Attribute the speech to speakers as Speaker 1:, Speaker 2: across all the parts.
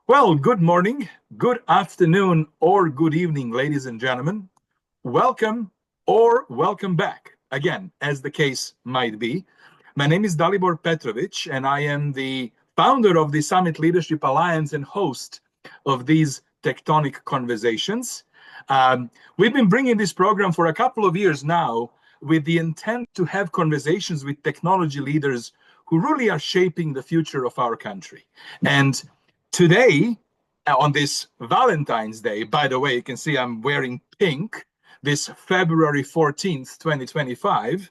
Speaker 1: Well, good morning, good afternoon, or good evening, ladies and gentlemen. Welcome or welcome back, again, as the case might be. My name is Dalibor Petrovic, and I am the founder of the Summit Leadership Alliance and host of these TechTonic Conversations. We've been bringing this program for a couple of years now with the intent to have conversations with technology leaders who really are shaping the future of our country. And today, on this Valentine's Day, by the way, you can see I'm wearing pink this February 14th, 2025.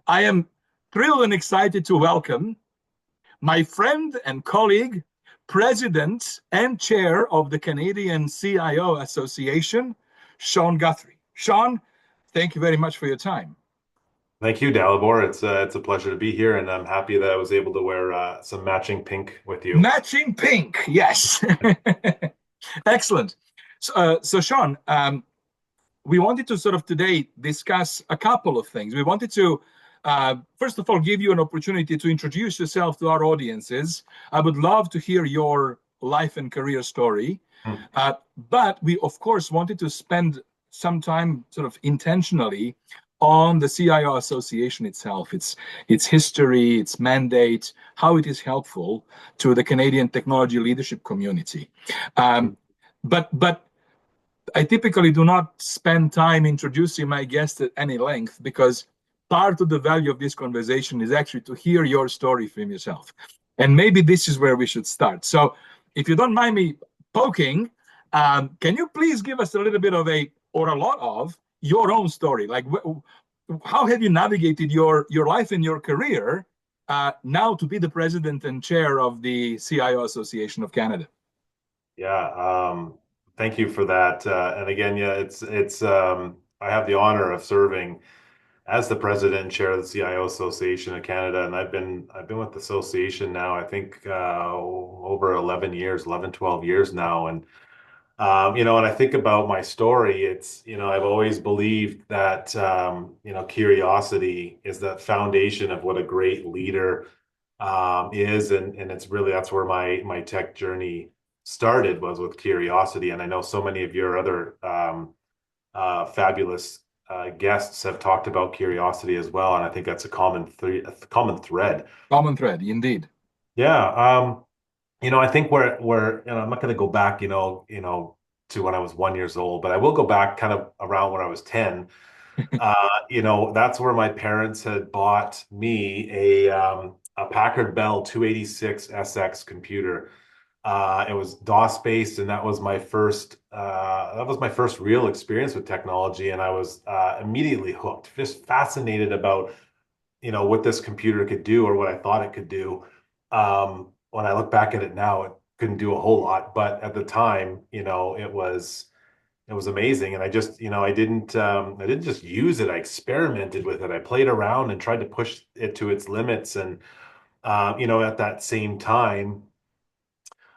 Speaker 1: I am thrilled and excited to welcome my friend and colleague, President and Chair of the Canadian CIO Association, Shaun Guthrie. Shaun, thank you very much for your time.
Speaker 2: Thank you, Dalibor. It's a pleasure to be here, and I'm happy that I was able to wear some matching pink with you.
Speaker 1: Matching pink, yes. Excellent. So Shaun, we wanted to sort of today discuss a couple of things. We wanted to, first of all, give you an opportunity to introduce yourself to our audiences. I would love to hear your life and career story.
Speaker 2: Hmm.
Speaker 1: But we, of course, wanted to spend some time sort of intentionally on the CIO Association itself, its history, its mandate, how it is helpful to the Canadian technology leadership community. But I typically do not spend time introducing my guests at any length because part of the value of this conversation is actually to hear your story from yourself. And maybe this is where we should start. So, if you don't mind me poking, can you please give us a little bit of or a lot of, your own story? Like, how have you navigated your life and your career now to be the president and chair of the CIO Association of Canada?
Speaker 2: Yeah, thank you for that. And again, yeah, it's I have the honor of serving as the president and chair of the CIO Association of Canada, and I've been with the association now, I think over 11 years, 11, 12 years now, and when I think about my story, I've always believed that, curiosity is the foundation of what a great leader is. And it's really, that's where my tech journey started, was with curiosity. And I know so many of your other fabulous guests have talked about curiosity as well. And I think that's a common thread.
Speaker 1: Common thread, indeed.
Speaker 2: Yeah. I think I'm not going to go back, to when I was 1 years old, but I will go back kind of around when I was 10. That's where my parents had bought me a Packard Bell 286 SX computer. It was DOS based, and that was my first real experience with technology, and I was immediately hooked, just fascinated about what this computer could do, or what I thought it could do. When I look back at it now, it couldn't do a whole lot, but at the time, it was amazing. And I didn't just use it. I experimented with it. I played around and tried to push it to its limits. And at that same time,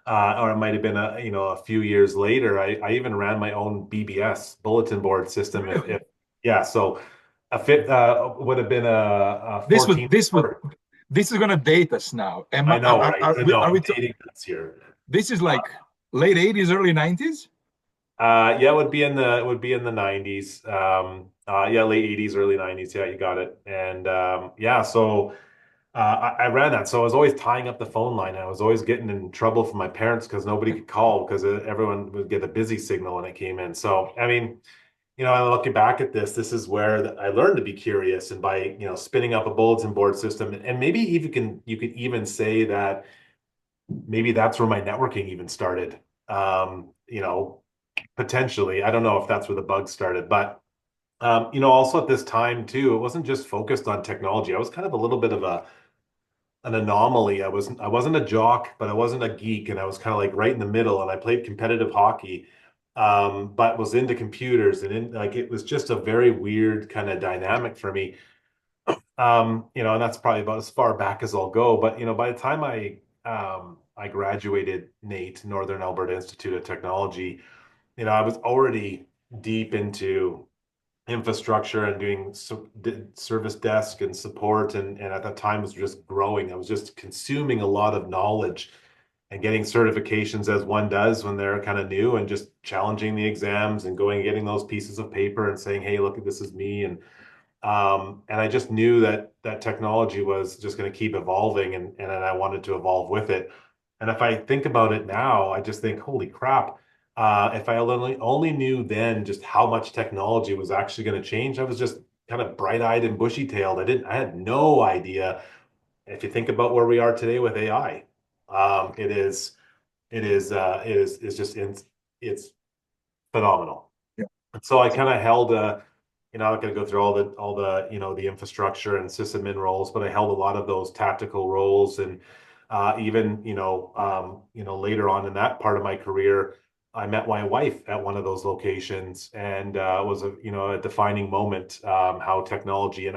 Speaker 2: or it might have been a few years later, I even ran my own BBS bulletin board system. If
Speaker 1: Really?
Speaker 2: Yeah, so a fit would have been a
Speaker 1: This would
Speaker 2: 14.
Speaker 1: this would this is gonna date us now. Am I,
Speaker 2: I know, right? I know.
Speaker 1: are
Speaker 2: I'm
Speaker 1: we
Speaker 2: dating this here.
Speaker 1: this is like late 80s, early 90s?
Speaker 2: Yeah, it would be in the 90s. Yeah, late 80s, early 90s. Yeah, you got it. And yeah, so I ran that. So I was always tying up the phone line. I was always getting in trouble from my parents because nobody could call because everyone would get a busy signal when it came in. So I mean, I'm looking back at this is where I learned to be curious, and by spinning up a bulletin board system, and maybe even you could even say that maybe that's where my networking even started. Potentially. I don't know if that's where the bug started, but also at this time too, it wasn't just focused on technology. I was kind of a little bit of an anomaly. I wasn't a jock, but I wasn't a geek, and I was kind of like right in the middle. And I played competitive hockey, but was into computers, and it was just a very weird kind of dynamic for me. And that's probably about as far back as I'll go. But by the time I graduated NAIT, Northern Alberta Institute of Technology, I was already deep into infrastructure and doing service desk and support, and at that time was just growing. I was just consuming a lot of knowledge and getting certifications as one does when they're kind of new, and just challenging the exams and going and getting those pieces of paper and saying, hey, look, this is me. And I just knew that technology was just going to keep evolving, and I wanted to evolve with it. And if I think about it now, I just think, holy crap, if I only knew then just how much technology was actually going to change, I was just kind of bright-eyed and bushy-tailed. I had no idea. If you think about where we are today with AI, it's just it's phenomenal.
Speaker 1: Yeah.
Speaker 2: And so I kind of held I'm not going to go through all the the infrastructure and sysadmin roles, but I held a lot of those tactical roles, and even later on in that part of my career, I met my wife at one of those locations, and it was a defining moment, how technology, and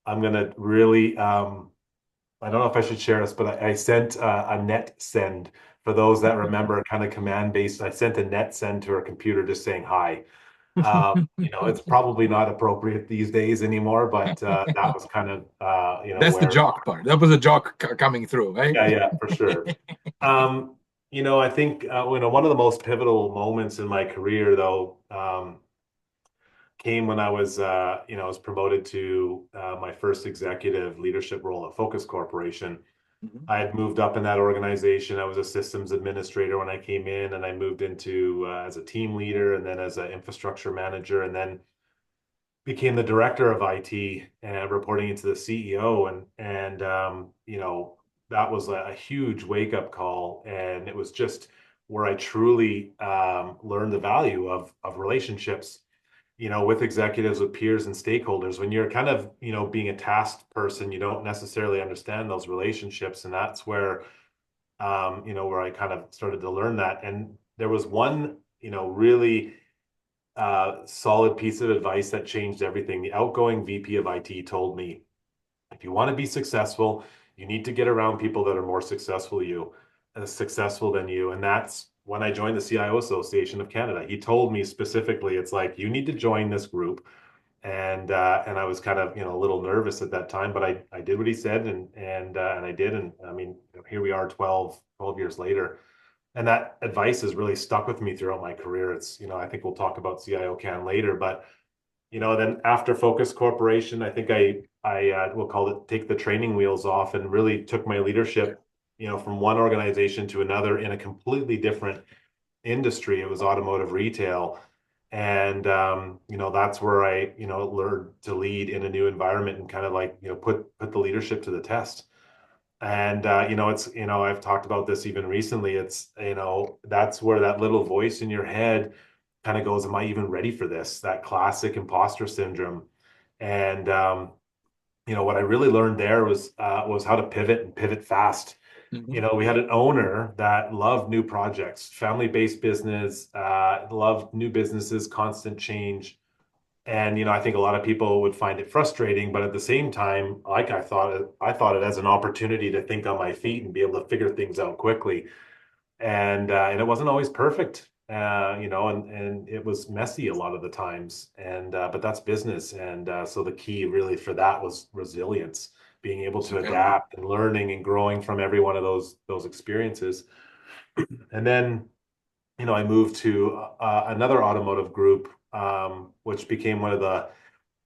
Speaker 2: I'm gonna really I don't know if I should share this, but I sent a net send for those that remember, kind of command based. I sent a net send to her computer just saying hi. It's probably not appropriate these days anymore, but that was kind of
Speaker 1: That's the
Speaker 2: where.
Speaker 1: jock part. That was a jock coming through, right?
Speaker 2: Yeah, yeah, for sure. I think one of the most pivotal moments in my career, though, came when I was promoted to my first executive leadership role at Focus Corporation.
Speaker 1: Mhm.
Speaker 2: I had moved up in that organization. I was a systems administrator when I came in, and I moved into as a team leader, and then as an infrastructure manager, and then became the director of IT and reporting into the CEO. And that was a huge wake up call, and it was just where I truly learned the value of relationships, with executives, with peers and stakeholders. When you're kind of, being a tasked person, you don't necessarily understand those relationships. And that's where I kind of started to learn that. And there was one, really solid piece of advice that changed everything. The outgoing VP of IT told me, if you want to be successful, you need to get around people that are more successful than you. And that's when I joined the CIO Association of Canada. He told me specifically, it's like, you need to join this group. And I was kind of, a little nervous at that time, but I did what he said, and I did. And I mean, here we are 12 years later. And that advice has really stuck with me throughout my career. It's, I think we'll talk about CIOCAN later, but then after Focus Corporation, I think I will call it take the training wheels off, and really took my leadership, from one organization to another in a completely different industry. It was automotive retail. And that's where I, learned to lead in a new environment, and kind of like, put the leadership to the test. And it's, I've talked about this even recently. It's, that's where that little voice in your head kind of goes, am I even ready for this? That classic imposter syndrome. And what I really learned there was how to pivot, and pivot fast.
Speaker 1: Mhm.
Speaker 2: We had an owner that loved new projects, family-based business, loved new businesses, constant change. And I think a lot of people would find it frustrating, but at the same time, like I thought it as an opportunity to think on my feet and be able to figure things out quickly. And it wasn't always perfect, and it was messy a lot of the times. But that's business, and so the key really for that was resilience, being able to
Speaker 1: Okay.
Speaker 2: adapt and learning and growing from every one of those experiences. And then I moved to another automotive group, which became one of the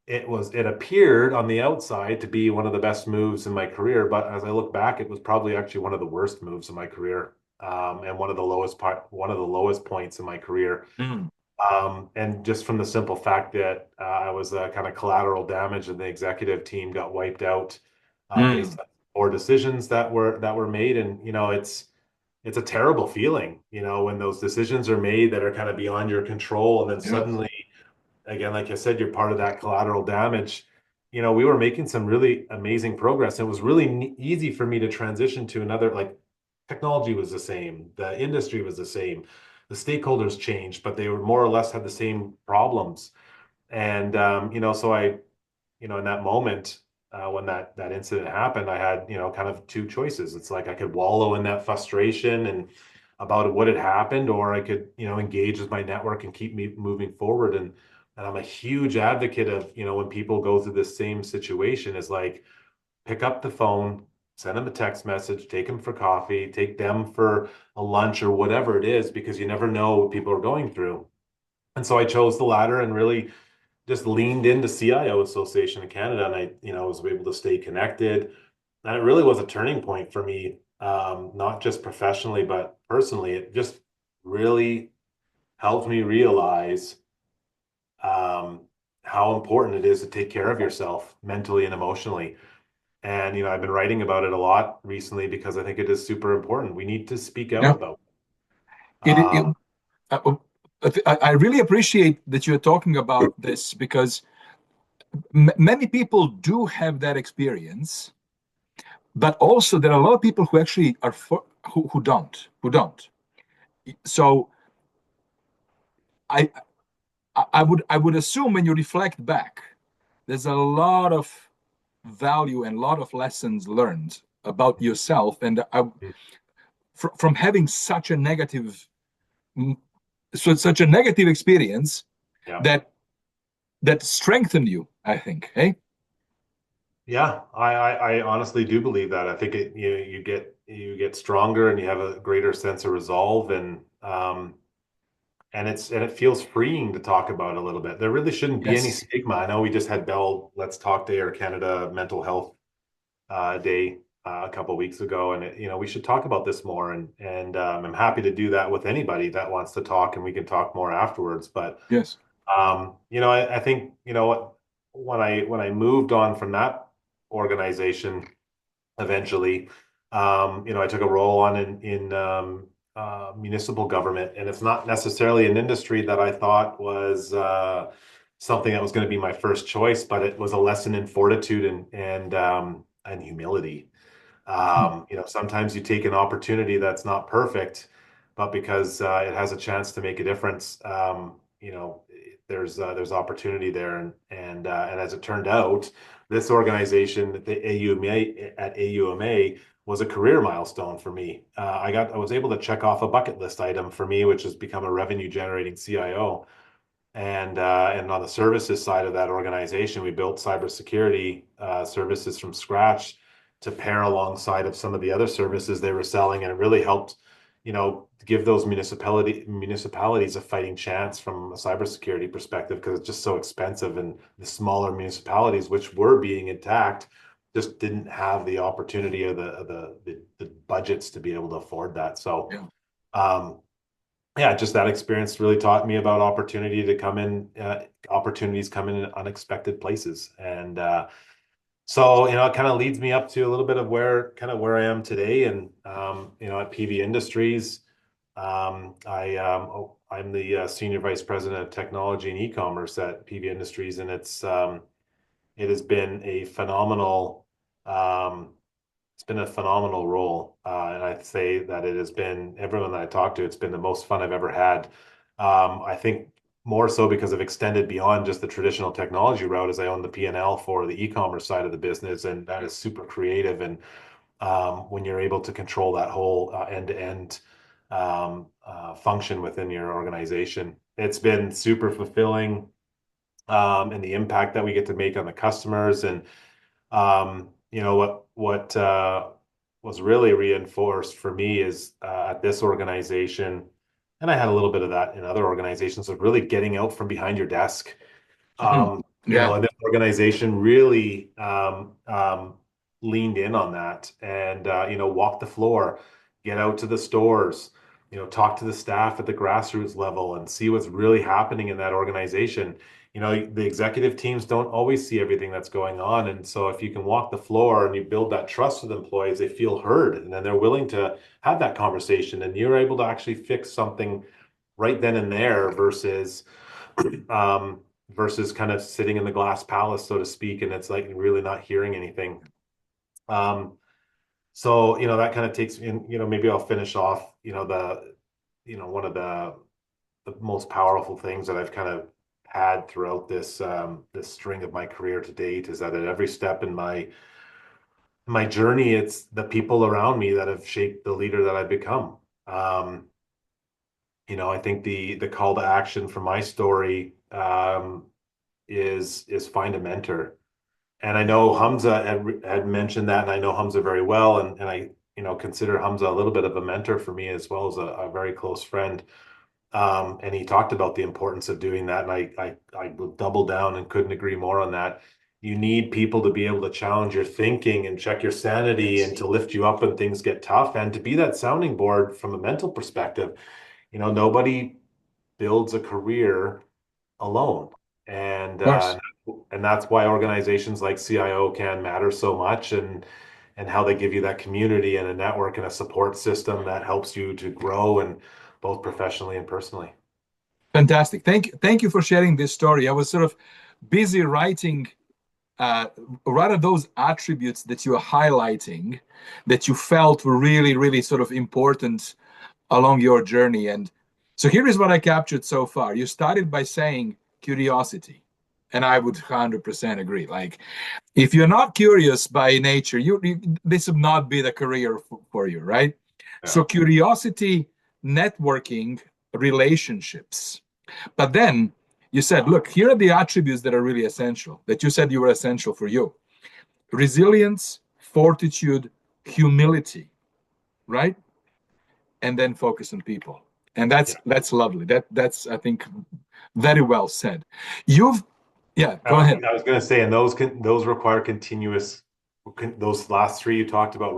Speaker 2: it appeared on the outside to be one of the best moves in my career, but as I look back, it was probably actually one of the worst moves in my career, and one of the lowest points in my career.
Speaker 1: Mm.
Speaker 2: And just from the simple fact that I was kind of collateral damage, and the executive team got wiped out
Speaker 1: Mm.
Speaker 2: based on poor decisions that were made. And it's a terrible feeling, when those decisions are made that are kind of beyond your control, and then
Speaker 1: Yeah.
Speaker 2: suddenly, again, like I said, you're part of that collateral damage. We were making some really amazing progress. It was really easy for me to transition to another, like, technology was the same, the industry was the same, the stakeholders changed, but they were more or less had the same problems. And so in that moment, when that incident happened, I had, kind of two choices. It's like I could wallow in that frustration and about what had happened, or I could, engage with my network and keep me moving forward. And I'm a huge advocate of, when people go through this same situation, is like, pick up the phone, send them a text message, take them for coffee, take them for a lunch or whatever it is, because you never know what people are going through. And so I chose the latter and really just leaned into CIO Association of Canada, and I, was able to stay connected. And it really was a turning point for me, not just professionally, but personally. It just really helped me realize um, how important it is to take care of yourself mentally and emotionally. And, I've been writing about it a lot recently because I think it is super important. We need to speak out
Speaker 1: Yeah.
Speaker 2: about it.
Speaker 1: It uh, I really appreciate that you're talking about this because many people do have that experience, but also there are a lot of people who actually are who don't. So I I would assume when you reflect back, there's a lot of value and a lot of lessons learned about yourself, and from having such a negative experience
Speaker 2: Yeah.
Speaker 1: that that strengthened you, I think. Hey.
Speaker 2: Yeah, I honestly do believe that. I think you get stronger and you have a greater sense of resolve, and it feels freeing to talk about a little bit. There really shouldn't be any
Speaker 1: Yes.
Speaker 2: stigma. I know we just had Bell Let's Talk Day or Canada Mental Health Day a couple of weeks ago, and we should talk about this more. And I'm happy to do that with anybody that wants to talk, and we can talk more afterwards. But
Speaker 1: Yes.
Speaker 2: I think when I moved on from that organization eventually, I took a role on in municipal government, and it's not necessarily an industry that I thought was something that was going to be my first choice, but it was a lesson in fortitude and humility. Sometimes you take an opportunity that's not perfect, but because it has a chance to make a difference, there's opportunity there, and as it turned out, this organization, the AUMA at AUMA, was a career milestone for me. I was able to check off a bucket list item for me, which has become a revenue generating CIO. And on the services side of that organization, we built cybersecurity services from scratch to pair alongside of some of the other services they were selling, and it really helped, give those municipalities a fighting chance from a cybersecurity perspective, because it's just so expensive, and the smaller municipalities, which were being attacked, just didn't have the opportunity or the budgets to be able to afford that. So.
Speaker 1: Yeah.
Speaker 2: Um, yeah, just that experience really taught me about opportunities come in unexpected places. And so, it kind of leads me up to a little bit of where I am today. And, at Peavey Industries, I'm the Senior Vice President of Technology and E-commerce at Peavey Industries. And it has been it's been a phenomenal role. And I'd say that it has been, everyone that I talked to, it's been the most fun I've ever had. I think more so because I've extended beyond just the traditional technology route, as I own the P&L for the e-commerce side of the business. And that is super creative. And when you're able to control that whole end-to-end function within your organization, it's been super fulfilling. And the impact that we get to make on the customers. And what was really reinforced for me is at this organization, and I had a little bit of that in other organizations, of really getting out from behind your desk.
Speaker 1: Mhm. Yeah.
Speaker 2: And this organization really leaned in on that, and walk the floor, get out to the stores, talk to the staff at the grassroots level and see what's really happening in that organization. The executive teams don't always see everything that's going on, and so if you can walk the floor and you build that trust with employees, they feel heard, and then they're willing to have that conversation, and you're able to actually fix something right then and there, versus kind of sitting in the glass palace, so to speak, and it's like really not hearing anything. So, that kind of takes in, maybe I'll finish off, one of the most powerful things that I've kind of had throughout this string of my career to date is that at every step in my journey, it's the people around me that have shaped the leader that I've become. Um, I think the call to action for my story is find a mentor. And I know Hamza had mentioned that, and I know Hamza very well, and I consider Hamza a little bit of a mentor for me as well as a very close friend. And he talked about the importance of doing that, and I would double down and couldn't agree more on that. You need people to be able to challenge your thinking and check your sanity and
Speaker 1: Yes.
Speaker 2: to lift you up when things get tough and to be that sounding board from a mental perspective. Nobody builds a career alone. And
Speaker 1: Of course.
Speaker 2: and that's why organizations like CIOCAN matter so much and how they give you that community and a network and a support system that helps you to grow and both professionally and personally.
Speaker 1: Fantastic. Thank you for sharing this story. I was sort of busy writing uh, rather those attributes that you are highlighting that you felt were really, really sort of important along your journey. And so here is what I captured so far. You started by saying curiosity. And I would 100% agree. Like, if you're not curious by nature, this would not be the career for you, right?
Speaker 2: Yeah.
Speaker 1: So, curiosity, networking, relationships. But then you said, look, here are the attributes that are really essential, that you said you were essential for you: resilience, fortitude, humility, right? And then focus on people. And
Speaker 2: Yeah.
Speaker 1: that's lovely. That's I think very well said. You've Yeah,
Speaker 2: I
Speaker 1: go
Speaker 2: was,
Speaker 1: ahead.
Speaker 2: I was going to say, and those require continuous. Those last three you talked about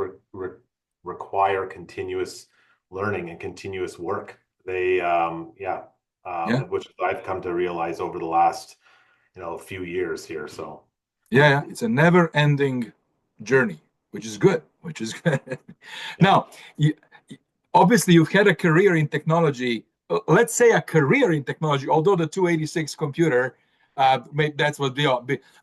Speaker 2: require continuous learning and continuous work. They, yeah,
Speaker 1: Yeah,
Speaker 2: which I've come to realize over the last, few years here. So,
Speaker 1: yeah. It's a never-ending journey, which is good. Which is good.
Speaker 2: yeah,
Speaker 1: Now, you, obviously, you've had a career in technology. Let's say a career in technology, although the 286 computer, that's what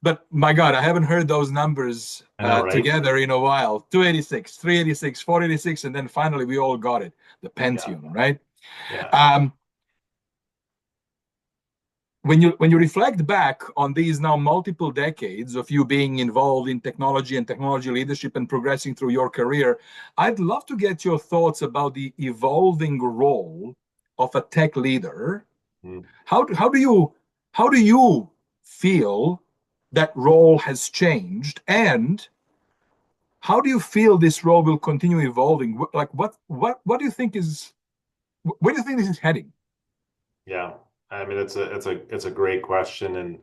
Speaker 1: but my God, I haven't heard those numbers
Speaker 2: I know, right?
Speaker 1: together in a while. 286, 386, 486, and then finally we all got it, the
Speaker 2: Yeah,
Speaker 1: Pentium, right?
Speaker 2: yeah.
Speaker 1: Um, when you reflect back on these now multiple decades of you being involved in technology and technology leadership and progressing through your career, I'd love to get your thoughts about the evolving role of a tech leader.
Speaker 2: Mm.
Speaker 1: How do you feel that role has changed, and how do you feel this role will continue evolving? Like what do you think is where do you think this is heading?
Speaker 2: Yeah. I mean, it's a great question, and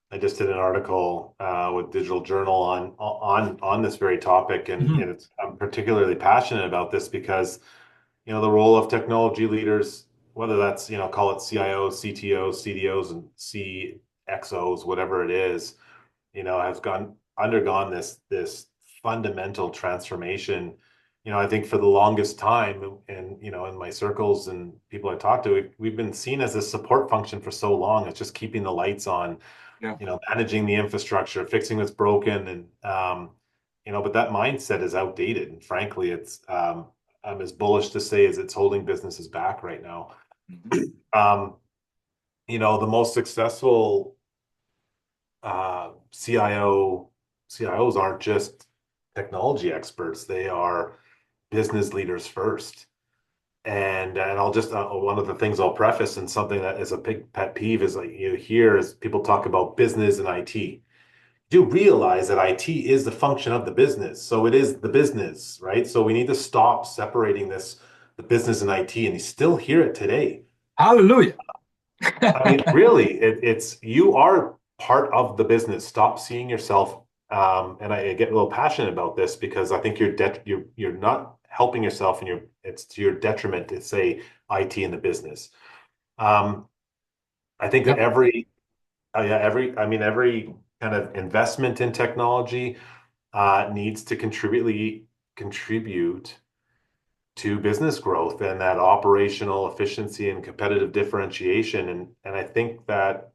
Speaker 2: I just did an article with Digital Journal on this very topic, and
Speaker 1: Mhm.
Speaker 2: I'm particularly passionate about this because the role of technology leaders, whether that's call it CIOs, CTOs, CDOs, and CXOs, whatever it is, has gone undergone this fundamental transformation. I think for the longest time, and in my circles and people I talk to, we've been seen as a support function for so long. It's just keeping the lights on,
Speaker 1: Yeah.
Speaker 2: managing the infrastructure, fixing what's broken, and but that mindset is outdated. And frankly, I'm as bullish to say as it's holding businesses back right now.
Speaker 1: Mhm.
Speaker 2: Um, the most successful CIOs aren't just technology experts; they are business leaders first. And I'll just one of the things I'll preface and something that is a big pet peeve is like you hear is people talk about business and IT. Do realize that IT is the function of the business, so it is the business, right? So we need to stop separating the business and IT, and you still hear it today.
Speaker 1: Hallelujah.
Speaker 2: I mean, really, it's you are part of the business. Stop seeing yourself. And I get a little passionate about this because I think you're not helping yourself, and it's to your detriment to say IT in the business. Um, I think that
Speaker 1: Yep.
Speaker 2: every kind of investment in technology needs to contribute to business growth and that operational efficiency and competitive differentiation. And I think that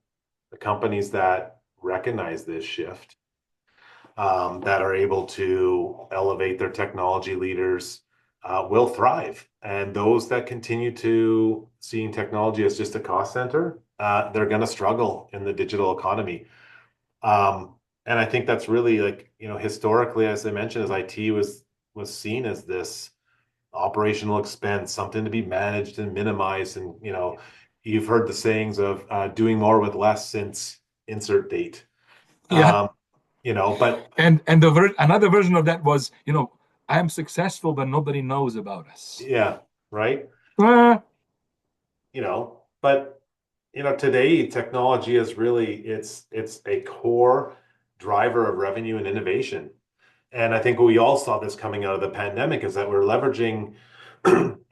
Speaker 2: the companies that recognize this shift, that are able to elevate their technology leaders, will thrive. And those that continue to seeing technology as just a cost center, they're going to struggle in the digital economy. And I think that's really like, historically, as I mentioned, as IT was seen as this operational expense, something to be managed and minimized. And, you've heard the sayings of doing more with less since insert date.
Speaker 1: Yeah.
Speaker 2: Um, but
Speaker 1: And another version of that was, I am successful, but nobody knows about us.
Speaker 2: yeah, right.
Speaker 1: Uh,
Speaker 2: But today technology is really it's a core driver of revenue and innovation. And I think we all saw this coming out of the pandemic is that we're leveraging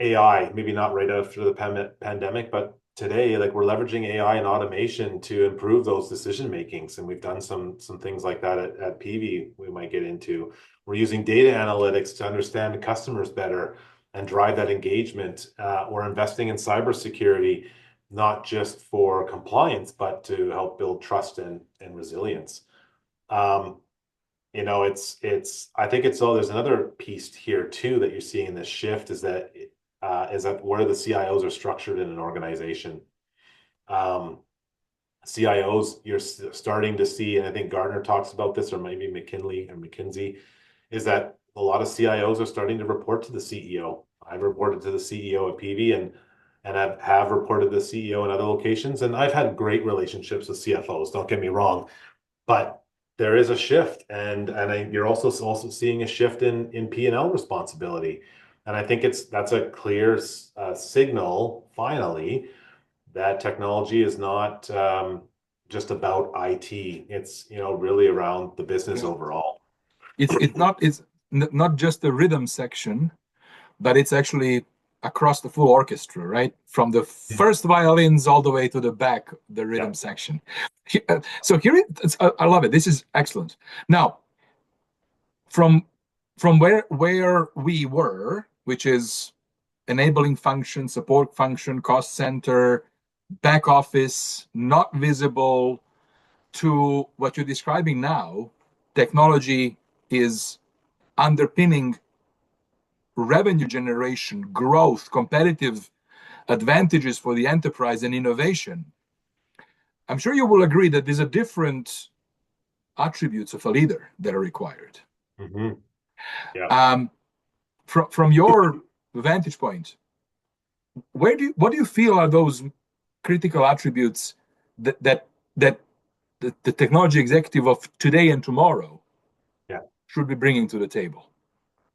Speaker 2: AI, maybe not right after the pandemic, but today, like we're leveraging AI and automation to improve those decision makings. And we've done some things like that at Peavey we might get into. We're using data analytics to understand customers better and drive that engagement. We're investing in cybersecurity, not just for compliance, but to help build trust and resilience. Um, it's I think it's all there's another piece here too that you're seeing in this shift is that where the CIOs are structured in an organization. Um, CIOs, you're starting to see, and I think Gartner talks about this, or maybe McKinley or McKinsey, is that a lot of CIOs are starting to report to the CEO. I've reported to the CEO at Peavey and have reported to the CEO in other locations, and I've had great relationships with CFOs. Don't get me wrong, but there is a shift, and you're also seeing a shift in P&L responsibility, and I think that's a clear signal finally that technology is not just about IT. It's really around the business
Speaker 1: yeah.
Speaker 2: overall.
Speaker 1: It's not just the rhythm section, but it's actually across the full orchestra, right? From the first violins all the way to the back, the
Speaker 2: Yeah.
Speaker 1: rhythm section. So here, I love it. This is excellent. Now, from where we were, which is enabling function, support function, cost center, back office, not visible, to what you're describing now, technology is underpinning revenue generation, growth, competitive advantages for the enterprise, and innovation. I'm sure you will agree that these are different attributes of a leader that are required.
Speaker 2: Hmm. Yeah.
Speaker 1: Um, from your vantage point, what do you feel are those critical attributes that the technology executive of today and tomorrow
Speaker 2: Yeah.
Speaker 1: should be bringing to the table?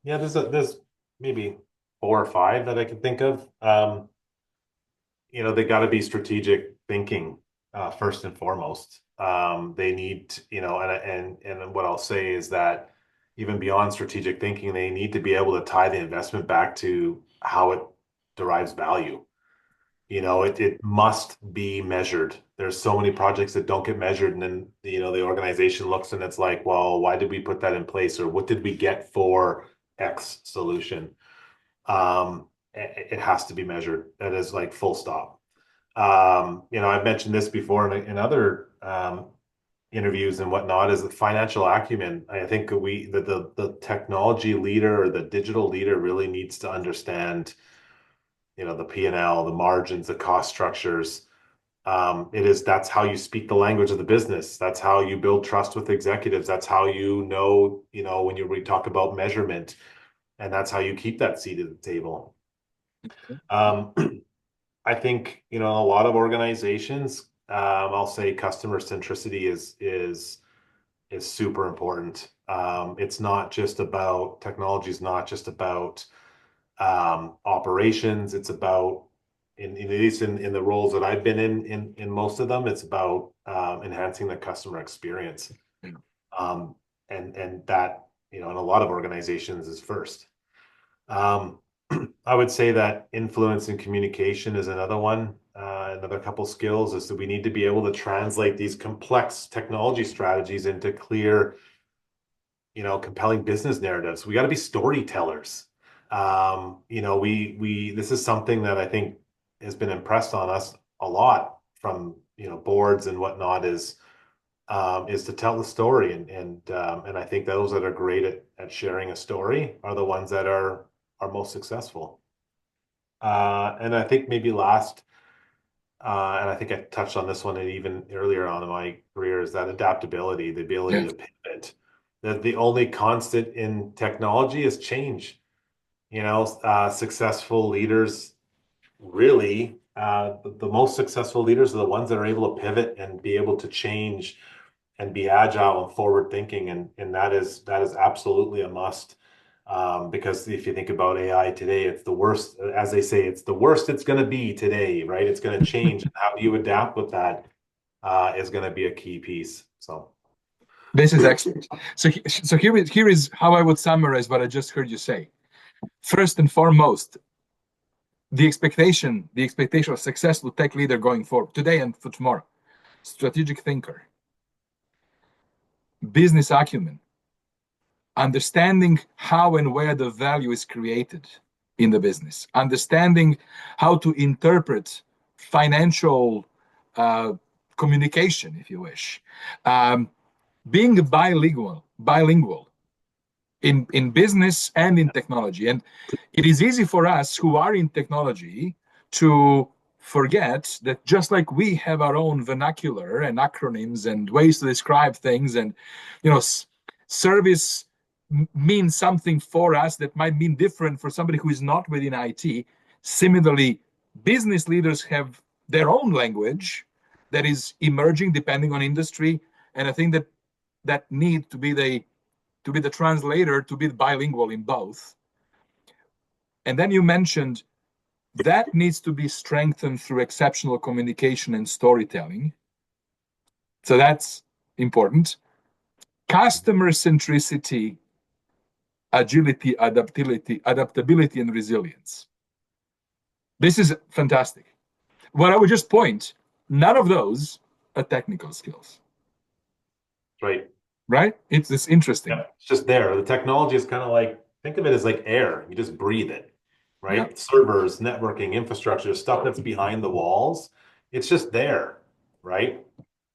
Speaker 2: Yeah. There's maybe four or five that I can think of. They got to be strategic thinking first and foremost. They need, and what I'll say is that even beyond strategic thinking, they need to be able to tie the investment back to how it derives value. It must be measured. There's so many projects that don't get measured, and then the organization looks and it's like, well, why did we put that in place, or what did we get for X solution? It has to be measured. That is like full stop. I've mentioned this before in other interviews and whatnot, is the financial acumen. I think the technology leader or the digital leader really needs to understand, the P&L, the margins, the cost structures. That's how you speak the language of the business. That's how you build trust with executives. That's how when we talk about measurement, and that's how you keep that seat at the table. Um, I think, a lot of organizations, I'll say customer centricity is super important. It's not just about technology, is not just about operations. It's about at least in the roles that I've been in most of them, it's about enhancing the customer experience.
Speaker 1: Yeah.
Speaker 2: Um, and that, in a lot of organizations is first. Um, I would say that influence and communication is another one. Another couple skills is that we need to be able to translate these complex technology strategies into clear, compelling business narratives. We got to be storytellers. We this is something that I think has been impressed on us a lot from boards and whatnot is to tell the story, and I think those that are great at sharing a story are the ones that are most successful. And I think maybe last, and I think I touched on this one even earlier on in my career, is that adaptability, the ability
Speaker 1: Yeah.
Speaker 2: to pivot. That the only constant in technology is change. Successful leaders the most successful leaders are the ones that are able to pivot and be able to change and be agile and forward thinking. And that is absolutely a must. Because if you think about AI today, it's the worst, as they say, it's the worst it's going to be today, right? It's going to change. How you adapt with that is going to be a key piece. So
Speaker 1: This is excellent. So here is how I would summarize what I just heard you say. First and foremost, the expectation of successful tech leader going forward today and for tomorrow. Strategic thinker, business acumen, understanding how and where the value is created in the business, understanding how to interpret financial communication, if you wish, being bilingual in business and in technology. And it is easy for us who are in technology to forget that just like we have our own vernacular and acronyms and ways to describe things, and service means something for us that might mean different for somebody who is not within IT. Similarly, business leaders have their own language that is emerging depending on industry, and I think that need to be the translator, to be bilingual in both. And then you mentioned that needs to be strengthened through exceptional communication and storytelling. So that's important. Customer centricity, agility, adaptability, and resilience. This is fantastic. What I would just point, none of those are technical skills.
Speaker 2: right.
Speaker 1: Right? It's interesting.
Speaker 2: Yeah, it's just there. The technology is kind of like, think of it as like air. You just breathe it,
Speaker 1: Yeah.
Speaker 2: right? Servers, networking, infrastructure, stuff that's behind the walls. It's just there, right?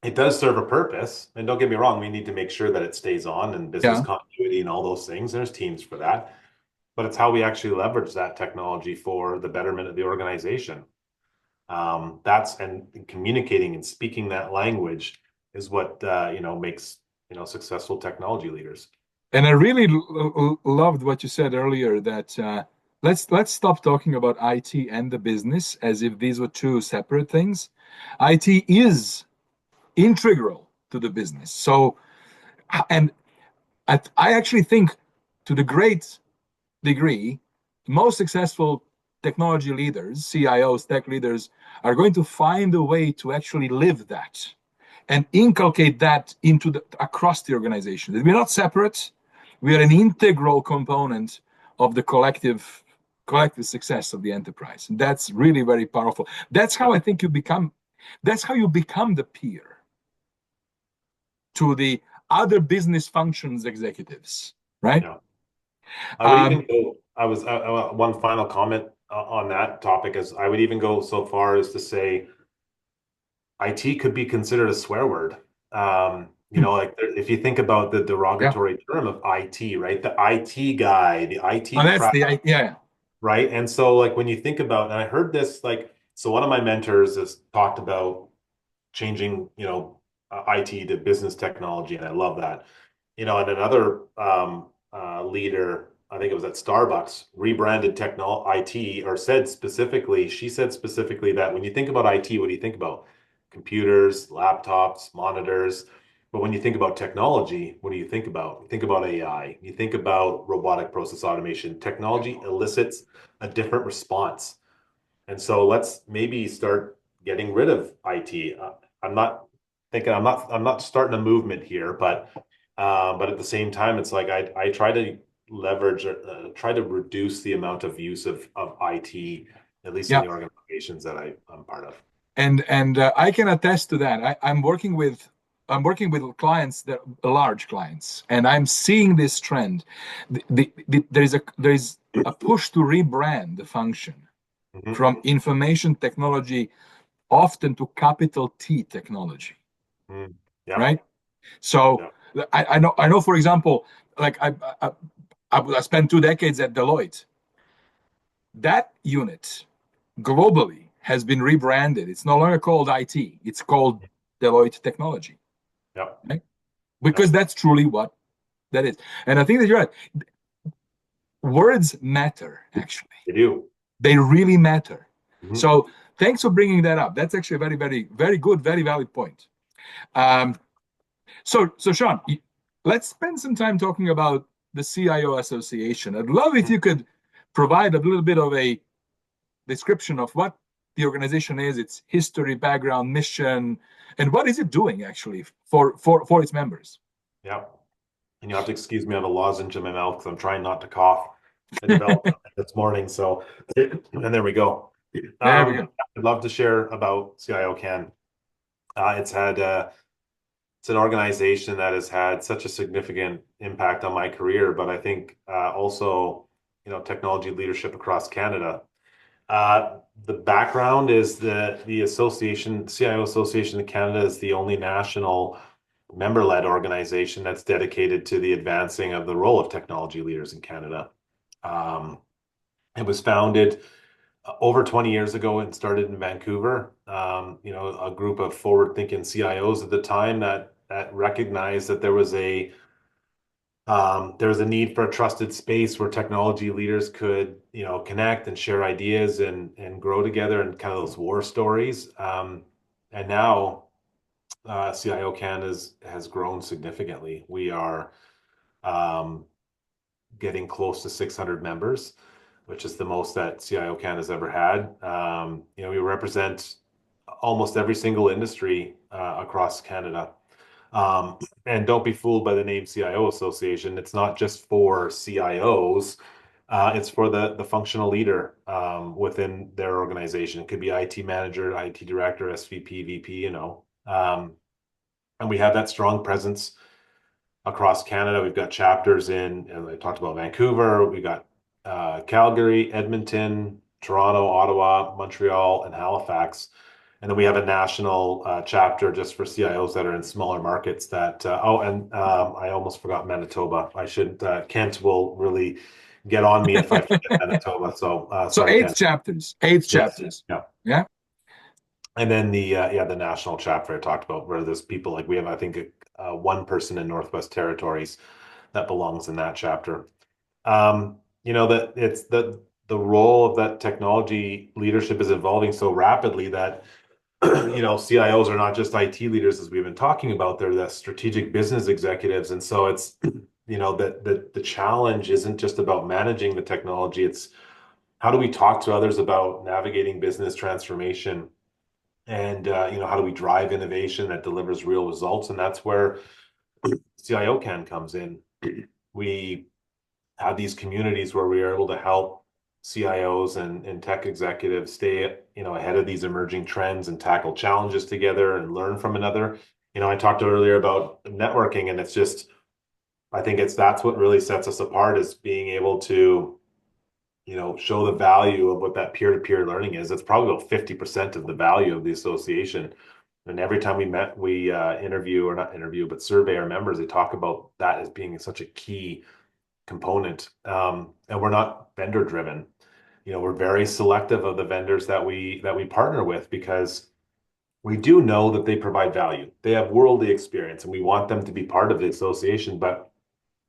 Speaker 2: It does serve a purpose. And don't get me wrong, we need to make sure that it stays on and business
Speaker 1: Yeah.
Speaker 2: continuity and all those things. There's teams for that. But it's how we actually leverage that technology for the betterment of the organization. And communicating and speaking that language is what makes successful technology leaders.
Speaker 1: And I really loved what you said earlier, that let's stop talking about IT and the business as if these were two separate things. IT is integral to the business. So, and I actually think to the great degree, most successful technology leaders, CIOs, tech leaders, are going to find a way to actually live that and inculcate that across the organization. We're not separate. We are an integral component of the collective success of the enterprise. And that's really very powerful. That's how I think that's how you become the peer to the other business functions executives, right?
Speaker 2: Yeah. I would even go, one final comment on that topic is I would even go so far as to say IT could be considered a swear word. Like if you think about the
Speaker 1: Yeah.
Speaker 2: derogatory term of IT, right? The IT guy, the IT
Speaker 1: That's
Speaker 2: crap,
Speaker 1: yeah.
Speaker 2: right? And so like when you think about, and I heard this, like, so one of my mentors has talked about changing, IT to business technology, and I love that. And another leader, I think it was at Starbucks, rebranded IT, or she said specifically that when you think about IT, what do you think about? Computers, laptops, monitors. But when you think about technology, what do you think about? You think about AI, you think about robotic process automation. Technology elicits a different response. And so let's maybe start getting rid of IT. I'm not starting a movement here, but at the same time, it's like I try to leverage, try to reduce the amount of use of IT, at least in
Speaker 1: Yeah.
Speaker 2: the organizations that I'm part of.
Speaker 1: And I can attest to that. I'm working with clients, that large clients, and I'm seeing this trend. There is a push to rebrand the function
Speaker 2: Mhm.
Speaker 1: from information technology often to capital T technology,
Speaker 2: Yeah,
Speaker 1: right? So
Speaker 2: yeah,
Speaker 1: I know, for example, like I spent 2 decades at Deloitte. That unit globally has been rebranded. It's no longer called IT. It's called Deloitte Technology,
Speaker 2: yeah,
Speaker 1: right?
Speaker 2: yeah.
Speaker 1: Because that's truly what that is. And I think that you're right. Words matter, actually.
Speaker 2: They do.
Speaker 1: They really matter.
Speaker 2: Mhm.
Speaker 1: So thanks for bringing that up. That's actually a very, very, very good, very valid point. Um, So Shaun, let's spend some time talking about the CIO Association. I'd love if you could provide a little bit of a description of what the organization is, its history, background, mission, and what is it doing actually for its members.
Speaker 2: Yeah. And you have to excuse me, I have a lozenge in my mouth because I'm trying not to cough. I developed it this morning. So, and there we go.
Speaker 1: There we go.
Speaker 2: I'd love to share about CIOCAN. It's an organization that has had such a significant impact on my career, but I think also, technology leadership across Canada. The background is that the association, CIO Association of Canada, is the only national member-led organization that's dedicated to the advancing of the role of technology leaders in Canada. Um, it was founded over 20 years ago and started in Vancouver. A group of forward-thinking CIOs at the time that recognized that there was a need for a trusted space where technology leaders could, connect and share ideas and grow together, and kind of those war stories. And now CIOCAN has grown significantly. We are um, getting close to 600 members, which is the most that CIOCAN has ever had. We represent almost every single industry across Canada. And don't be fooled by the name CIO Association. It's not just for CIOs. It's for the functional leader within their organization. It could be IT manager, IT director, SVP, VP, and we have that strong presence across Canada. We've got chapters as I talked about, Vancouver. We got Calgary, Edmonton, Toronto, Ottawa, Montreal, and Halifax. And then we have a national chapter just for CIOs that are in smaller markets I almost forgot Manitoba. I should, Kent will really get on me if I forget Manitoba. So
Speaker 1: So
Speaker 2: sorry, Kent.
Speaker 1: eight
Speaker 2: Yes.
Speaker 1: chapters.
Speaker 2: Yeah.
Speaker 1: Yeah.
Speaker 2: And then the national chapter I talked about, where there's people like we have, I think, one person in Northwest Territories that belongs in that chapter. That it's the role of that technology leadership is evolving so rapidly that CIOs are not just IT leaders, as we've been talking about. They're the strategic business executives, and so it's that the challenge isn't just about managing the technology. It's how do we talk to others about navigating business transformation, and how do we drive innovation that delivers real results? And that's where CIOCAN comes in. We have these communities where we are able to help CIOs and tech executives stay, ahead of these emerging trends and tackle challenges together and learn from another. I talked earlier about networking, and I think that's what really sets us apart, is being able to, show the value of what that peer-to-peer learning is. It's probably about 50% of the value of the association. And every time we interview, or not interview, but survey our members, they talk about that as being such a key component. And we're not vendor driven. We're very selective of the vendors that we partner with, because we do know that they provide value. They have worldly experience, and we want them to be part of the association, but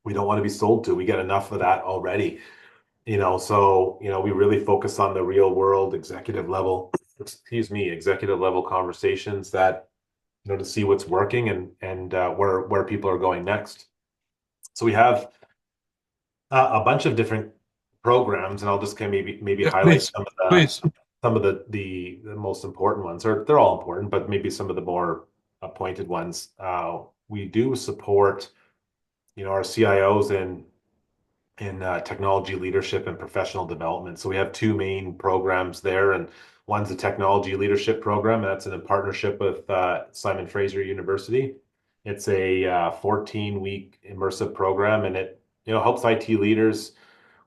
Speaker 2: we don't want to be sold to. We get enough of that already. So we really focus on the real world executive level conversations, that to see what's working and where people are going next. So we have a bunch of different programs, and I'll just kind of maybe highlight
Speaker 1: Please.
Speaker 2: some of the most important ones. Or they're all important, but maybe some of the more pointed ones. We do support our CIOs in technology leadership and professional development. So we have two main programs there, and one's a technology leadership program. That's in partnership with Simon Fraser University. It's a 14-week immersive program, and it helps IT leaders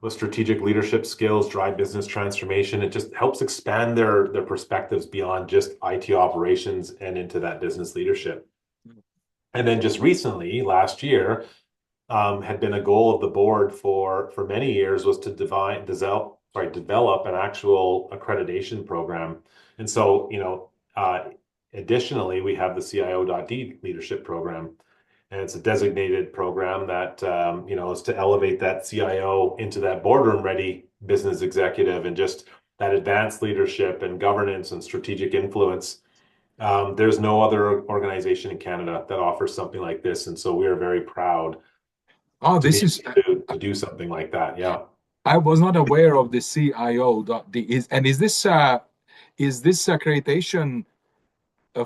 Speaker 2: with strategic leadership skills drive business transformation. It just helps expand their perspectives beyond just IT operations and into that business leadership. And then just recently, last year, had been a goal of the board for many years, was to develop an actual accreditation program. And so, additionally, we have the CIO.D leadership program, and it's a designated program that is to elevate that CIO into that boardroom ready business executive, and just that advanced leadership and governance and strategic influence There's no other organization in Canada that offers something like this, and so we are very proud
Speaker 1: Oh,
Speaker 2: to be
Speaker 1: this is,
Speaker 2: able to do something like that. Yeah.
Speaker 1: I was not aware of the CIO.D. Is this accreditation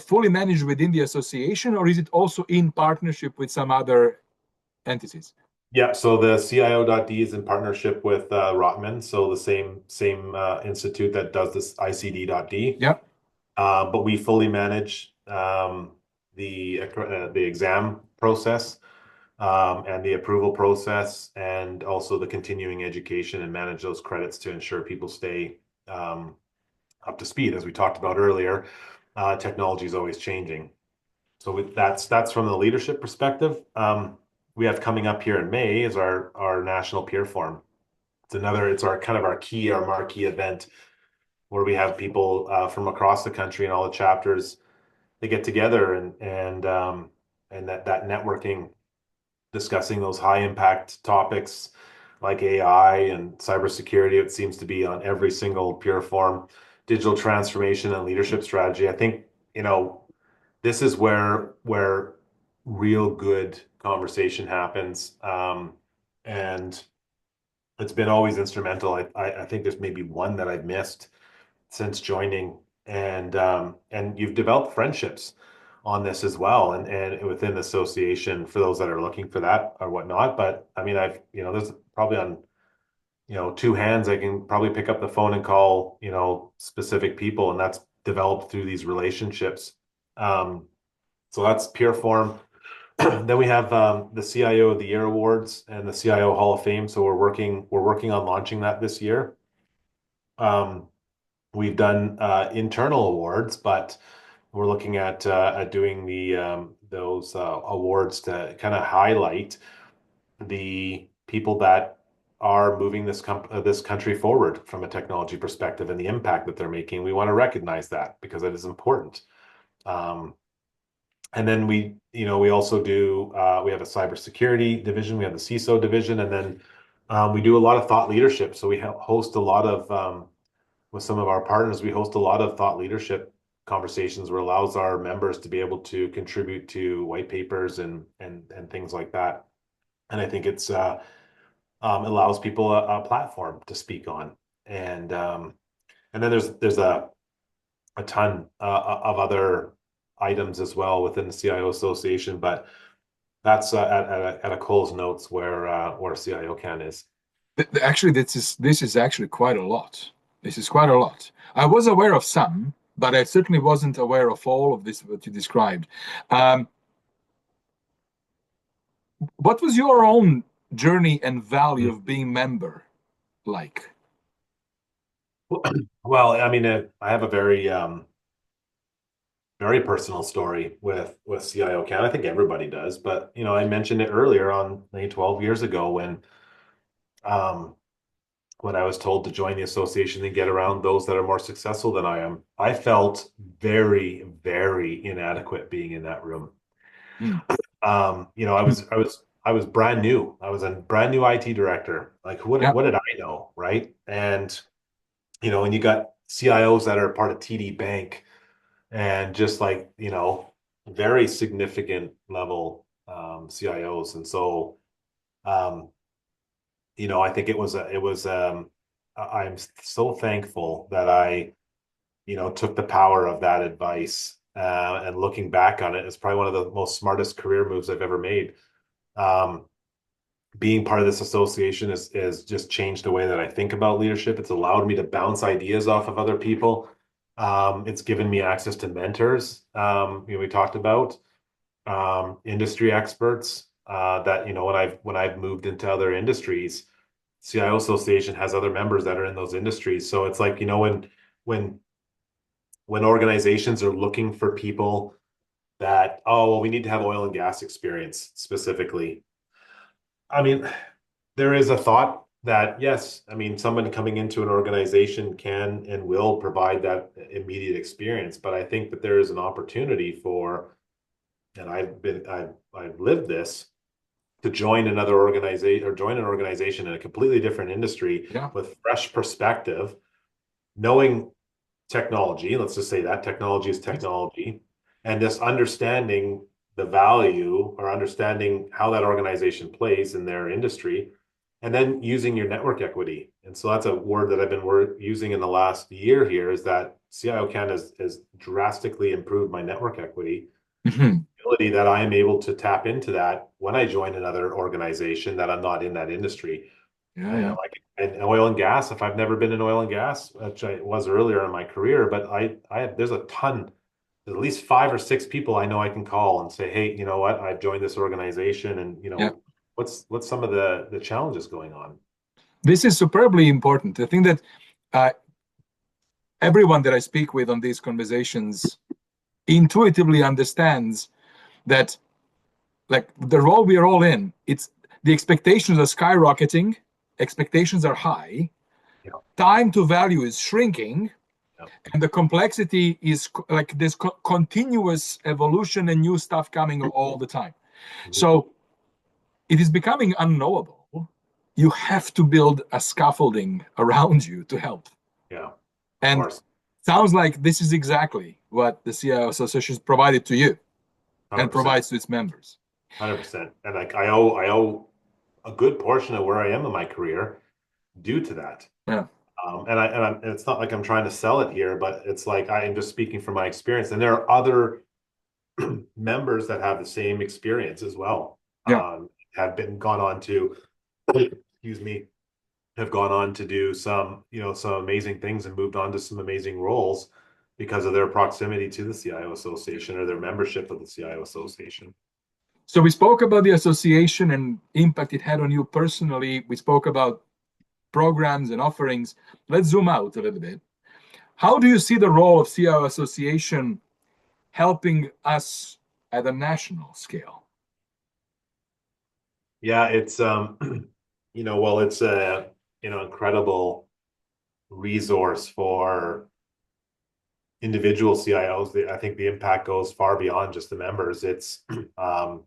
Speaker 1: fully managed within the association, or is it also in partnership with some other entities?
Speaker 2: Yeah, so the CIO.D is in partnership with Rotman, so the same institute that does this ICD.D.
Speaker 1: Yeah.
Speaker 2: But we fully manage the exam process and the approval process, and also the continuing education and manage those credits to ensure people stay um, up to speed. As we talked about earlier, technology is always changing. So that's from the leadership perspective. We have coming up here in May is our national peer forum. It's our kind of our marquee event where we have people from across the country and all the chapters. They get together and that networking, discussing those high impact topics like AI and cybersecurity. It seems to be on every single peer forum. Digital transformation and leadership strategy. I think, you know, this is where real good conversation happens. And it's been always instrumental. I think there's maybe one that I've missed since joining, and you've developed friendships on this as well, and within the association for those that are looking for that or whatnot. But I mean, there's probably on two hands I can probably pick up the phone and call specific people, and that's developed through these relationships. Um, so that's peer form. Then we have the CIO of the Year Awards and the CIO Hall of Fame. So we're working on launching that this year. Um, we've done internal awards, but we're looking at doing those awards to kind of highlight the people that are moving this country forward from a technology perspective and the impact that they're making. We want to recognize that because it is important. Um, And then we also do, we have a cybersecurity division, we have the CISO division, and then we do a lot of thought leadership. So we host a lot of, with some of our partners, we host a lot of thought leadership conversations where it allows our members to be able to contribute to white papers and things like that. And I think allows people a platform to speak on. And then there's a ton of other items as well within the CIO Association, but that's at a Cole's Notes where CIOCAN is.
Speaker 1: Actually, this is actually quite a lot. This is quite a lot. I was aware of some, but I certainly wasn't aware of all of this what you described. Um, what was your own journey and value of being member like?
Speaker 2: Well, I mean, I have a very personal story with CIOCAN. I think everybody does, but I mentioned it earlier on, maybe 12 years ago um, when I was told to join the association and get around those that are more successful than I am. I felt very, very inadequate being in that room.
Speaker 1: Mm.
Speaker 2: I was brand new. I was a brand new IT director. Like,
Speaker 1: Yeah.
Speaker 2: what did I know, right? And you got CIOs that are part of TD Bank and just like, very significant level CIOs. And so, um, I think I'm so thankful that I took the power of that advice. And looking back on it, it's probably one of the most smartest career moves I've ever made. Um, Being part of this association is just changed the way that I think about leadership. It's allowed me to bounce ideas off of other people. It's given me access to mentors. We talked about industry experts that when I've moved into other industries, CIO Association has other members that are in those industries. So it's like when when organizations are looking for people that, oh, well, we need to have oil and gas experience specifically. I mean, there is a thought that, yes, I mean, someone coming into an organization can and will provide that immediate experience, but I think that there is an opportunity and I've lived this, to join another organization or join an organization in a completely different industry
Speaker 1: Yeah.
Speaker 2: with fresh perspective, knowing technology, let's just say that technology is technology, and this understanding the value or understanding how that organization plays in their industry, and then using your network equity. And so that's a word that I've been using in the last year here is that CIOCAN has drastically improved my network equity,
Speaker 1: Mhm.
Speaker 2: ability that I am able to tap into that when I join another organization that I'm not in that industry.
Speaker 1: Yeah, yeah.
Speaker 2: Like in oil and gas, if I've never been in oil and gas, which I was earlier in my career, but I have, there's a ton, at least 5 or 6 people I know I can call and say, hey, you know what, I've joined this organization, and
Speaker 1: Yeah.
Speaker 2: what's some of the challenges going on?
Speaker 1: This is superbly important. I think that uh, everyone that I speak with on these conversations intuitively understands that, like, the role we are all in, it's the expectations are skyrocketing, expectations are high,
Speaker 2: Yeah,
Speaker 1: time to value is shrinking,
Speaker 2: yeah,
Speaker 1: and the complexity is like this continuous evolution and new stuff coming all the time.
Speaker 2: mhm,
Speaker 1: So it is becoming unknowable. You have to build a scaffolding around you to help.
Speaker 2: yeah, of
Speaker 1: And
Speaker 2: course,
Speaker 1: sounds like this is exactly what the CIO Association provided to you and
Speaker 2: 100%,
Speaker 1: provides to its members.
Speaker 2: 100%. And like I owe a good portion of where I am in my career due to that.
Speaker 1: Yeah.
Speaker 2: And it's not like I'm trying to sell it here, but it's like I am just speaking from my experience. And there are other members that have the same experience as well.
Speaker 1: Yeah.
Speaker 2: Have been gone on to, excuse me, have gone on to do some, some amazing things and moved on to some amazing roles because of their proximity to the CIO Association or their membership of the CIO Association.
Speaker 1: So we spoke about the association and impact it had on you personally. We spoke about programs and offerings. Let's zoom out a little bit. How do you see the role of CIO Association helping us at a national scale?
Speaker 2: Yeah, it's well, it's a incredible resource for individual CIOs. I think the impact goes far beyond just the members. Um,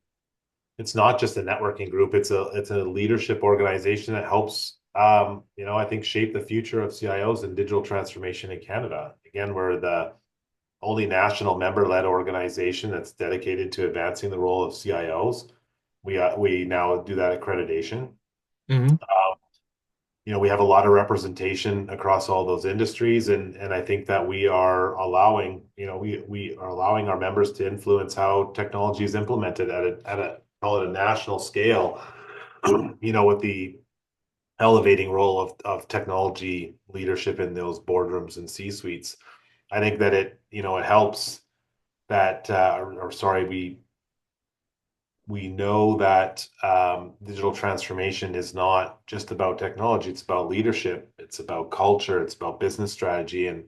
Speaker 2: it's not just a networking group. It's a leadership organization that helps I think shape the future of CIOs and digital transformation in Canada. Again, we're the only national member-led organization that's dedicated to advancing the role of CIOs. We now do that accreditation.
Speaker 1: Mm-hmm.
Speaker 2: We have a lot of representation across all those industries, and I think that we are allowing, we are allowing our members to influence how technology is implemented at a call it a national scale, with the elevating role of technology leadership in those boardrooms and C-suites. I think that it helps that, or sorry, we know that digital transformation is not just about technology. It's about leadership. It's about culture. It's about business strategy. And,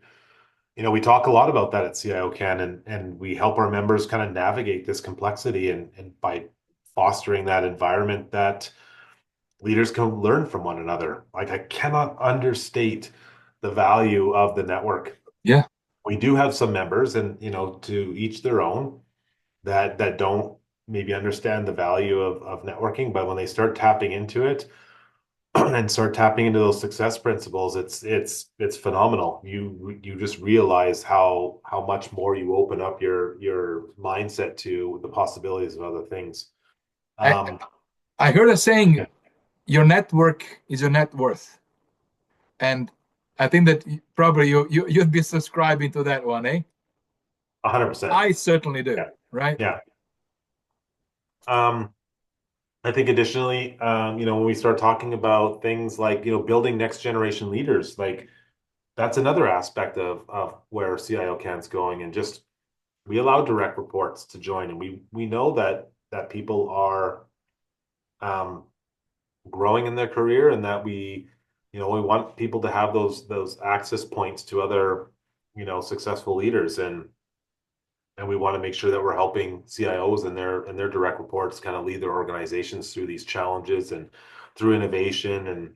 Speaker 2: we talk a lot about that at CIOCAN, and we help our members kind of navigate this complexity and by fostering that environment that leaders can learn from one another. Like, I cannot understate the value of the network.
Speaker 1: Yeah.
Speaker 2: We do have some members, and, to each their own, that don't maybe understand the value of networking, but when they start tapping into it and start tapping into those success principles, it's phenomenal. You just realize how much more you open up your mindset to the possibilities of other things.
Speaker 1: I,
Speaker 2: Um,
Speaker 1: I heard a saying,
Speaker 2: yeah,
Speaker 1: your network is your net worth. And I think that probably you'd be subscribing to that one, eh?
Speaker 2: 100%.
Speaker 1: I certainly do,
Speaker 2: Yeah,
Speaker 1: right?
Speaker 2: yeah. Um, I think additionally, when we start talking about things like, building next generation leaders, like that's another aspect of where CIO Can's going, and just we allow direct reports to join, and we know that people are um, growing in their career, and that we want people to have those access points to other successful leaders, and we want to make sure that we're helping CIOs and their direct reports kind of lead their organizations through these challenges and through innovation, and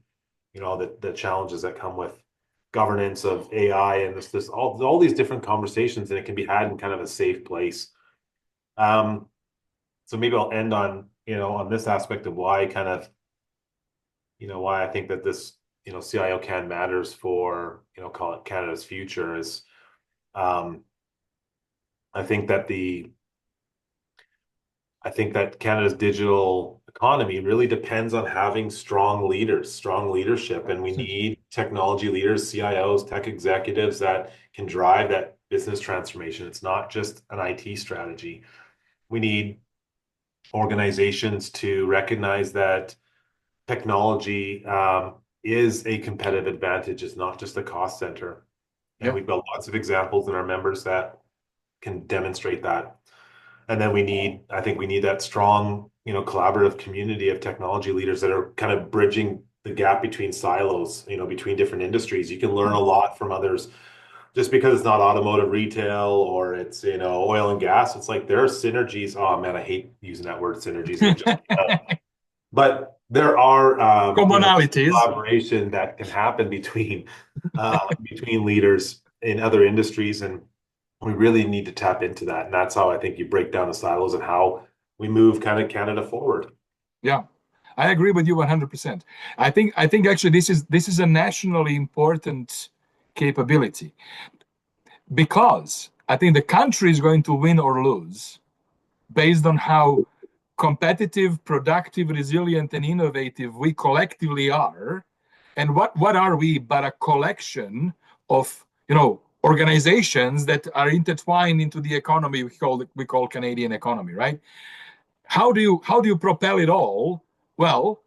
Speaker 2: the challenges that come with governance of AI, and this all these different conversations, and it can be had in kind of a safe place. So maybe I'll end on this aspect of why kind of why I think that this CIO can matters for call it Canada's future is Um, I think that Canada's digital economy really depends on having strong leaders, strong leadership, and we need technology leaders, CIOs, tech executives that can drive that business transformation. It's not just an IT strategy. We need organizations to recognize that technology is a competitive advantage. It's not just a cost center. And
Speaker 1: Yeah.
Speaker 2: we've got lots of examples in our members that can demonstrate that. And then I think we need that strong, collaborative community of technology leaders that are kind of bridging the gap between silos, between different industries. You can learn a lot from others just because it's not automotive retail or it's, oil and gas. It's like there are synergies. Oh man, I hate using that word synergies. But there are,
Speaker 1: Commonalities.
Speaker 2: collaboration that can happen between leaders in other industries, and we really need to tap into that. And that's how I think you break down the silos and how we move kind of Canada forward.
Speaker 1: Yeah, I agree with you 100%. I think actually this is a nationally important capability because I think the country is going to win or lose based on how competitive, productive, resilient, and innovative we collectively are. And what are we but a collection of organizations that are intertwined into the economy we call Canadian economy, right? How do you propel it all? Well,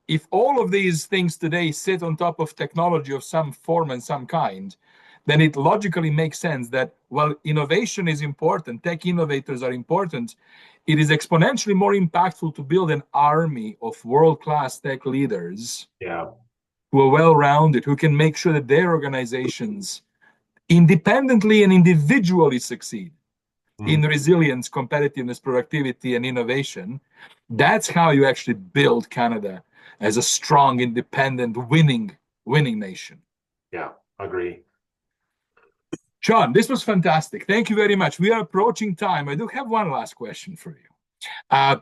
Speaker 1: if all of these things today sit on top of technology of some form and some kind, then it logically makes sense that while innovation is important, tech innovators are important, it is exponentially more impactful to build an army of world-class tech leaders
Speaker 2: Yeah.
Speaker 1: who are well-rounded, who can make sure that their organizations independently and individually succeed in
Speaker 2: Mhm.
Speaker 1: resilience, competitiveness, productivity, and innovation. That's how you actually build Canada as a strong, independent, winning nation.
Speaker 2: Yeah, agree.
Speaker 1: Shaun, this was fantastic. Thank you very much. We are approaching time. I do have one last question for you. Uh,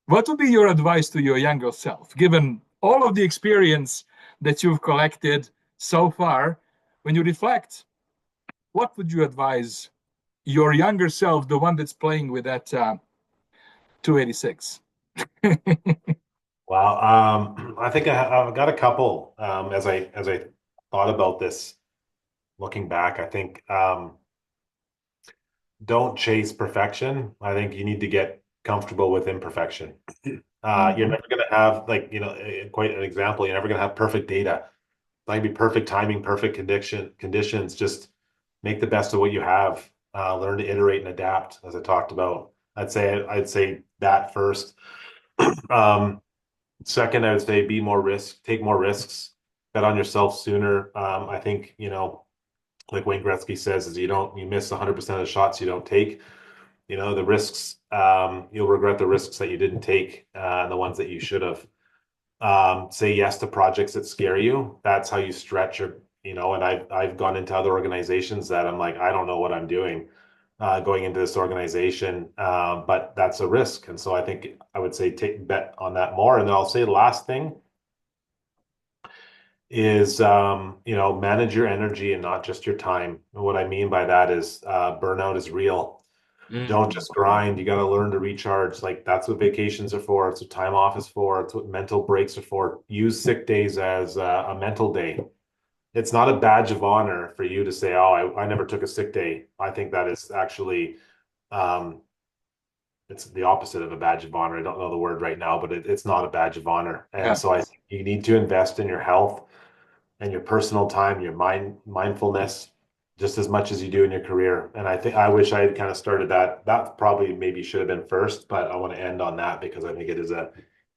Speaker 1: what would be your advice to your younger self, given all of the experience that you've collected so far? When you reflect, what would you advise your younger self, the one that's playing with that 286?
Speaker 2: Wow. I think I've got a couple. As I thought about this, looking back, I think don't chase perfection. I think you need to get comfortable with imperfection. You're never going to have, like, quite an example. You're never going to have perfect data. Might be perfect timing, perfect conditions. Just make the best of what you have. Learn to iterate and adapt, as I talked about. I'd say that first. Um, Second, I would say take more risks, bet on yourself sooner. I think, like Wayne Gretzky says, is you miss 100% of the shots you don't take. The risks, you'll regret the risks that you didn't take, and the ones that you should have. Say yes to projects that scare you. That's how you stretch and I've gone into other organizations that I'm like, I don't know what I'm doing going into this organization, but that's a risk. And so I think I would say bet on that more. And then I'll say the last thing is, manage your energy and not just your time. And what I mean by that is burnout is real. Don't
Speaker 1: Mm.
Speaker 2: just grind. You got to learn to recharge. Like that's what vacations are for. It's what time off is for. It's what mental breaks are for. Use sick days as a mental day. It's not a badge of honor for you to say, "Oh, I never took a sick day." I think that is actually, um, it's the opposite of a badge of honor. I don't know the word right now, but it's not a badge of honor. And
Speaker 1: Yeah.
Speaker 2: so I think you need to invest in your health and your personal time, your mindfulness, just as much as you do in your career. And I wish I had kind of started that. That probably maybe should have been first, but I want to end on that because I think it is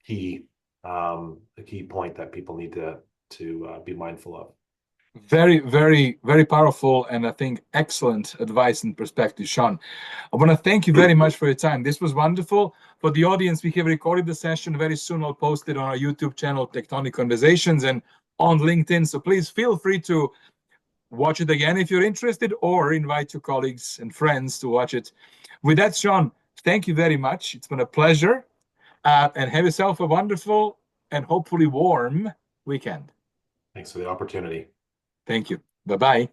Speaker 2: key, a key point that people need to be mindful of.
Speaker 1: Very, very, very powerful, and I think excellent advice and perspective, Shaun. I want to thank you very much for your time. This was wonderful. For the audience, we have recorded the session. Very soon I'll post it on our YouTube channel, TechTonic Conversations, and on LinkedIn. So please feel free to watch it again if you're interested, or invite your colleagues and friends to watch it. With that, Shaun, thank you very much. It's been a pleasure. And have yourself a wonderful and hopefully warm weekend.
Speaker 2: Thanks for the opportunity.
Speaker 1: Thank you. Bye bye.